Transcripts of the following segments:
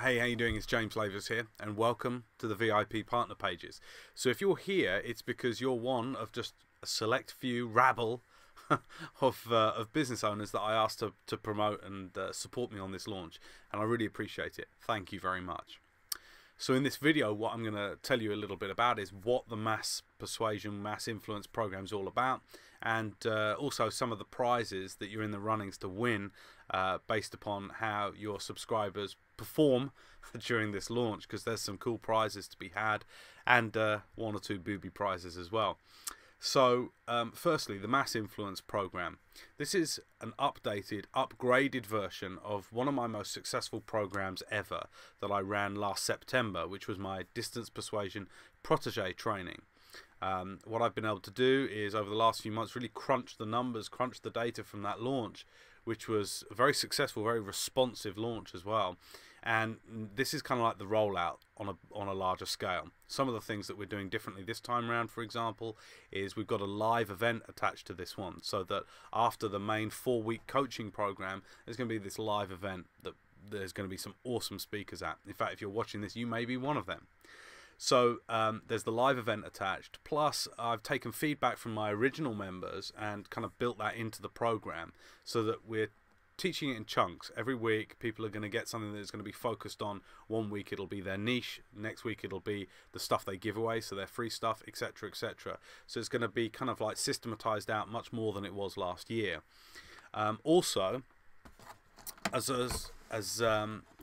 Hey, how you doing? It's James Lavers here, and welcome to the VIP partner pages. So if you're here, it's because you're one of just a select few rabble of business owners that I asked to promote and support me on this launch, and I really appreciate it. Thank you very much. So in this video, what I'm going to tell you a little bit about is what the mass persuasion, mass influence program is all about, and also some of the prizes that you're in the runnings to win based upon how your subscribers perform during this launch, because there's some cool prizes to be had, and one or two booby prizes as well. So firstly, the Mass Influence program. This is an updated, upgraded version of one of my most successful programs ever that I ran last September, which was my Distance Persuasion Protege training. What I've been able to do is, over the last few months, really crunch the numbers, crunch the data from that launch, which was a very successful, very responsive launch as well. And this is kind of like the rollout on a larger scale. Some of the things that we're doing differently this time around, for example, is we've got a live event attached to this one, so that after the main 4-week coaching program, there's going to be this live event that there's going to be some awesome speakers at. In fact, if you're watching this, you may be one of them. So there's the live event attached, plus I've taken feedback from my original members and kind of built that into the program so that we're teaching it in chunks. Every week people are going to get something that's going to be focused on. One week it'll be their niche, next week it'll be the stuff they give away, so their free stuff, etc, etc. So it's going to be kind of like systematized out much more than it was last year. Also,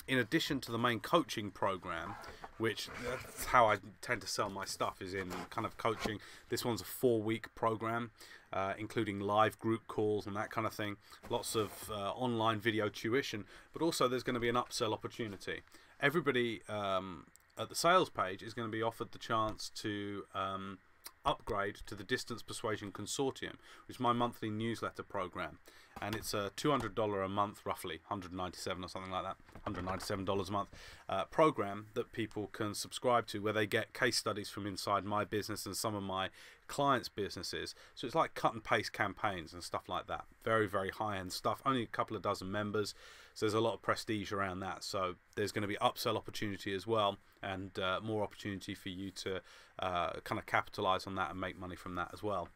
in addition to the main coaching program, which that's how I tend to sell my stuff, is in kind of coaching. This one's a 4-week program, including live group calls and that kind of thing. Lots of online video tuition, but also there's going to be an upsell opportunity. Everybody at the sales page is going to be offered the chance to upgrade to the Distance Persuasion Consortium, which is my monthly newsletter program, and it's a $200 a month, roughly $197 or something like that, $197 a month program that people can subscribe to, where they get case studies from inside my business and some of my clients' businesses. So it's like cut and paste campaigns and stuff like that. Very, very high-end stuff. Only a couple of dozen members, so there's a lot of prestige around that. So there's going to be upsell opportunity as well, and more opportunity for you to kind of capitalize on that and make money from that as well.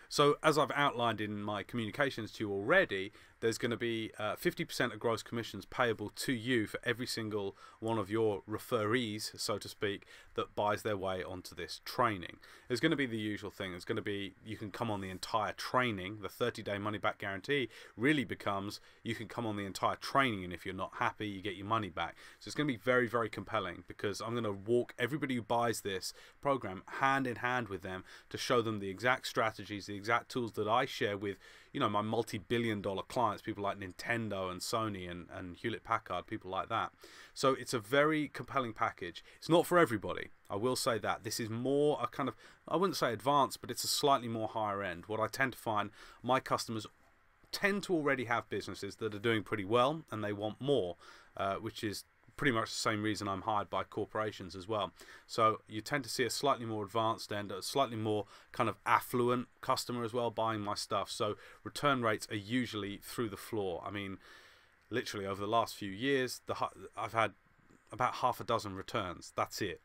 So as I've outlined in my communications to you already, there's going to be 50% of gross commissions payable to you for every single one of your referees, so to speak, that buys their way onto this training. There's going to be the usual thing. There's going to be, you can come on the entire training. The 30-day money-back guarantee really becomes, you can come on the entire training, and if you're not happy, you get your money back. So it's going to be very, very compelling, because I'm going to walk everybody who buys this program hand in hand with them to show them the exact strategies, the exact tools that I share with, you know, my multi-billion-dollar clients, people like Nintendo and Sony and Hewlett-Packard, people like that. So it's a very compelling package. It's not for everybody, I will say that. This is more a kind of, I wouldn't say advanced, but it's a slightly more higher end. What I tend to find, my customers tend to already have businesses that are doing pretty well, and they want more, which is pretty much the same reason I'm hired by corporations as well. So you tend to see a slightly more advanced and a slightly more kind of affluent customer as well buying my stuff. So return rates are usually through the floor. I mean, literally over the last few years, I've had about half a dozen returns. That's it.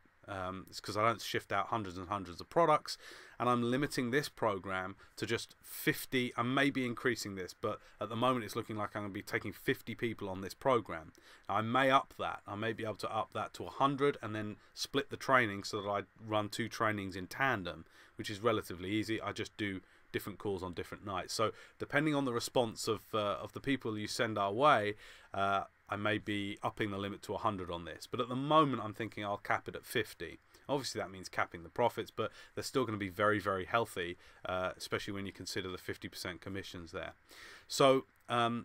It's because I don't shift out hundreds and hundreds of products, and I'm limiting this program to just 50. I may be increasing this, but at the moment it's looking like I'm going to be taking 50 people on this program. I may up that. I may be able to up that to 100 and then split the training so that I run 2 trainings in tandem, which is relatively easy. I just do different calls on different nights. So depending on the response of the people you send our way, I may be upping the limit to 100 on this, but at the moment I'm thinking I'll cap it at 50. Obviously that means capping the profits, but they're still going to be very, very healthy, especially when you consider the 50% commissions there. So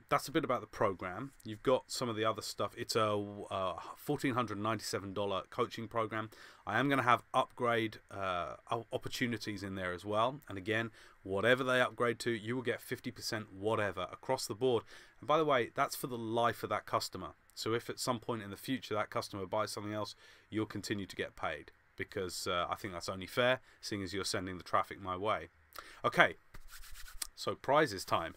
that's a bit about the program. You've got some of the other stuff. It's a $1,497 coaching program. I am going to have upgrade opportunities in there as well, and again, whatever they upgrade to, you will get 50% whatever across the board. And by the way, that's for the life of that customer. So if at some point in the future that customer buys something else, you'll continue to get paid, because I think that's only fair, seeing as you're sending the traffic my way. Okay, so prizes time.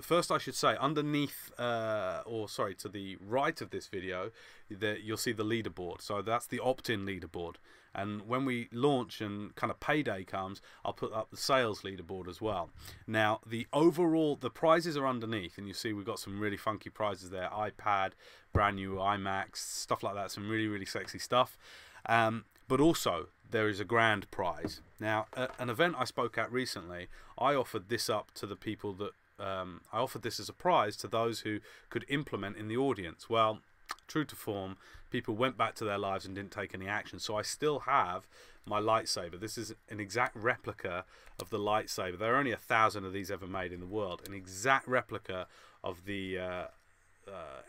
first I should say, underneath, or sorry, to the right of this video, you'll see the leaderboard. So that's the opt-in leaderboard. And when we launch and kind of payday comes, I'll put up the sales leaderboard as well. Now, the prizes are underneath, and you see we've got some really funky prizes there. iPad, brand new iMacs, stuff like that. Some really, really sexy stuff. But also, there is a grand prize. Now, at an event I spoke at recently, I offered this up to the people that I offered this as a prize to those who could implement in the audience. Well, true to form, people went back to their lives and didn't take any action. So I still have my lightsaber. This is an exact replica of the lightsaber. There are only 1,000 of these ever made in the world. An exact replica of the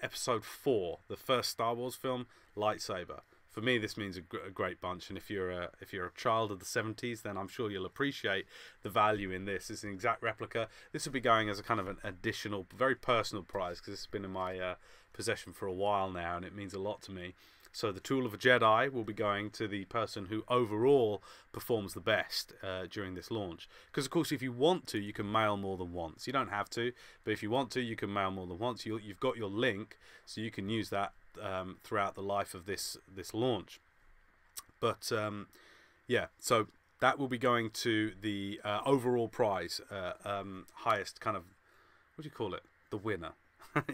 Episode 4, the first Star Wars film, lightsaber. For me, this means a great bunch, and if you're a child of the 70s, then I'm sure you'll appreciate the value in this. It's an exact replica. This will be going as a kind of an additional, very personal prize, because it's been in my possession for a while now, and it means a lot to me. So the Tool of a Jedi will be going to the person who overall performs the best during this launch. Because, of course, if you want to, you can mail more than once. You don't have to, but if you want to, you can mail more than once. You've got your link, so you can use that throughout the life of this launch. But yeah, so that will be going to the overall prize, highest kind of, what do you call it, the winner.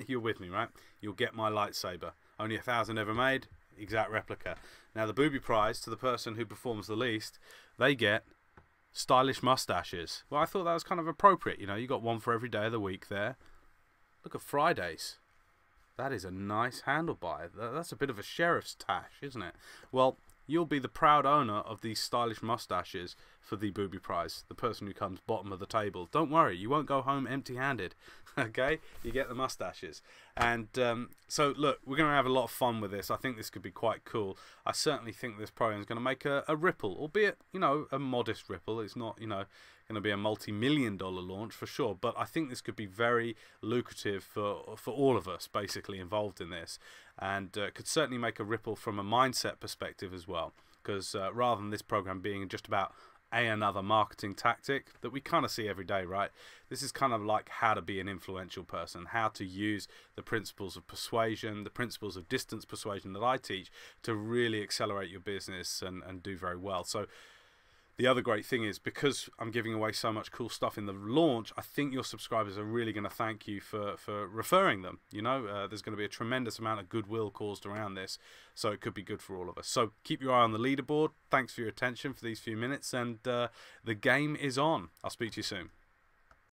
You're with me, right? You'll get my lightsaber. Only 1,000 ever made, exact replica. Now the booby prize, to the person who performs the least, they get stylish mustaches. Well, I thought that was kind of appropriate. You know, you got one for every day of the week there. Look at Fridays. That is a nice handlebar. That's a bit of a sheriff's tash, isn't it? Well, you'll be the proud owner of these stylish mustaches for the booby prize, the person who comes bottom of the table. Don't worry, you won't go home empty-handed, okay? You get the mustaches. And so, look, we're going to have a lot of fun with this. I think this could be quite cool. I certainly think this program is going to make a ripple, albeit, you know, a modest ripple. It's not, you know, going to be a multi-million-dollar launch for sure, but I think this could be very lucrative for all of us basically involved in this, and could certainly make a ripple from a mindset perspective as well, because rather than this program being just about another marketing tactic that we kind of see every day, right? This is kind of like how to be an influential person, how to use the principles of persuasion, the principles of distance persuasion that I teach to really accelerate your business and do very well. So the other great thing is, because I'm giving away so much cool stuff in the launch, I think your subscribers are really going to thank you for referring them. You know, there's going to be a tremendous amount of goodwill caused around this, so it could be good for all of us. So keep your eye on the leaderboard. Thanks for your attention for these few minutes, and the game is on. I'll speak to you soon.